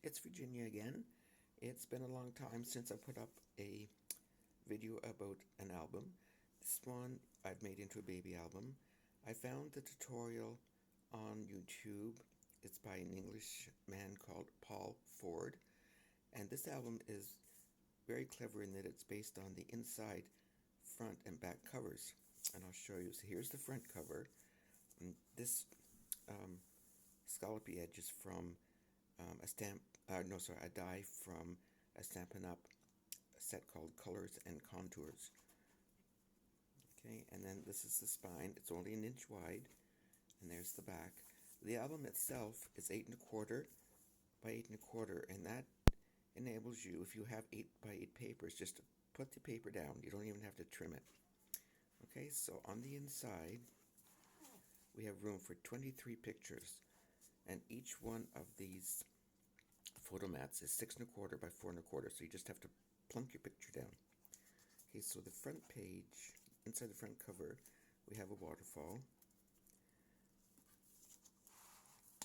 It's Virginia again. It's been a long time since I put up a video about an album. This one I've made into a baby album. I found the tutorial on YouTube. It's by an English man called Paul Ford. And this album is very clever in that it's based on the inside, front, and back covers. And I'll show you. So here's the front cover. And this scallopy edge is from a die from a Stampin' Up! Set called Colors and Contours. Okay, and then this is the spine. It's only an inch wide, and there's the back. The album itself is 8¼ by 8¼ and that enables you, if you have 8x8 papers, just to put the paper down. You don't even have to trim it. Okay, so on the inside, we have room for 23 pictures, and each one of these photo mats is 6¼ by 4¼ so you just have to plunk your picture down. Okay, so the front page, inside the front cover, we have a waterfall,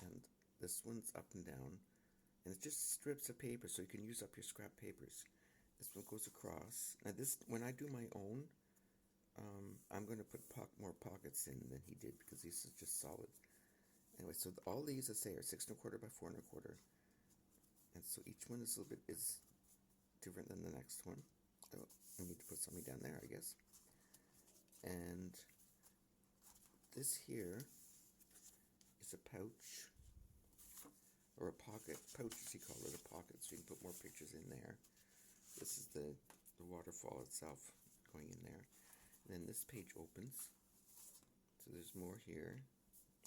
and this one's up and down, and it's just strips of paper, so you can use up your scrap papers. This one goes across. Now this, when I do my own, I'm going to put more pockets in than he did, because this is just solid. Anyway, so all these, I say, are 6¼ by 4¼ and so each one is a little bit different than the next one. Oh, I need to put something down there, I guess. And this here is a pouch, or a pocket. Pouch, as he called it, a pocket, so you can put more pictures in there. This is the waterfall itself going in there. And then this page opens, so there's more here.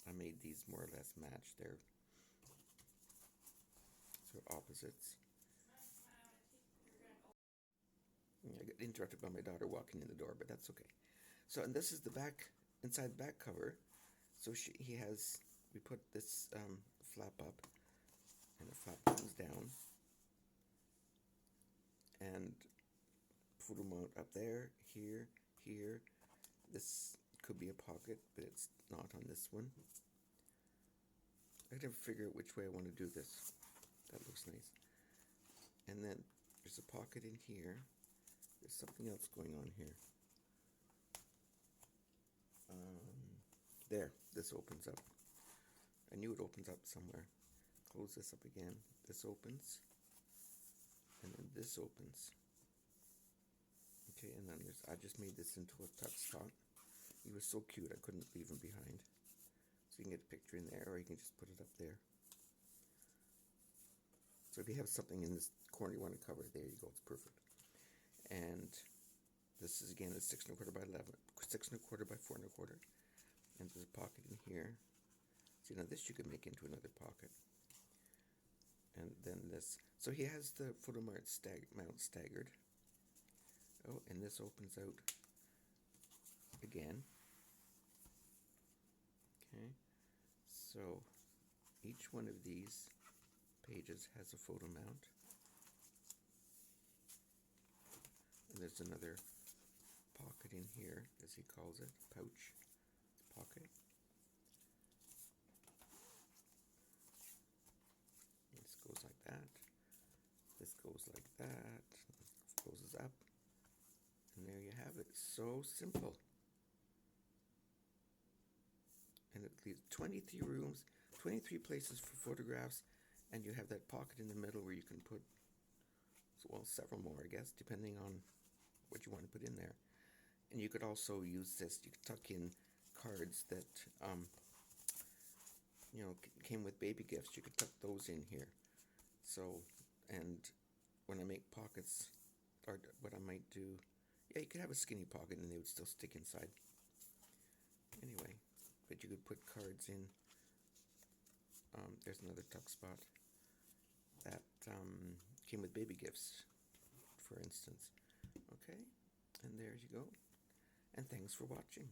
I made these more or less match. They're sort of opposites. I got interrupted by my daughter walking in the door, but that's okay. So, and this is the back, inside the back cover. So we put this flap up, and the flap comes down, and photo mount up there, here, here. This could be a pocket, but it's not on this one. I gotta figure out which way I want to do this. That looks nice. And then there's a pocket in here. There's something else going on here. There, this opens up. I knew it opens up somewhere. Close this up again. This opens. And then this opens. Okay, and then I just made this into a tuck spot. He was so cute, I couldn't leave him behind. So you can get a picture in there, or you can just put it up there. So if you have something in this corner you want to cover, there you go, it's perfect. And this is again a 6¼ by 6¼ by 4¼ and there's a pocket in here. See, now this you could make into another pocket. And then this, so he has the photo mount staggered. Oh, and this opens out again. Okay, so each one of these pages has a photo mount. And there's another pocket in here, as he calls it, pouch, pocket. This goes like that. This goes like that. Closes up. And there you have it. So simple. And it leaves 23 rooms, 23 places for photographs, and you have that pocket in the middle where you can put, well, several more, I guess, depending on what you want to put in there. And you could also use this, you could tuck in cards that, came with baby gifts. You could tuck those in here. So, and when I make pockets, or what I might do, yeah, you could have a skinny pocket and they would still stick inside. Anyway, but you could put cards in. There's another tuck spot that came with baby gifts, for instance. Okay, and there you go. And thanks for watching.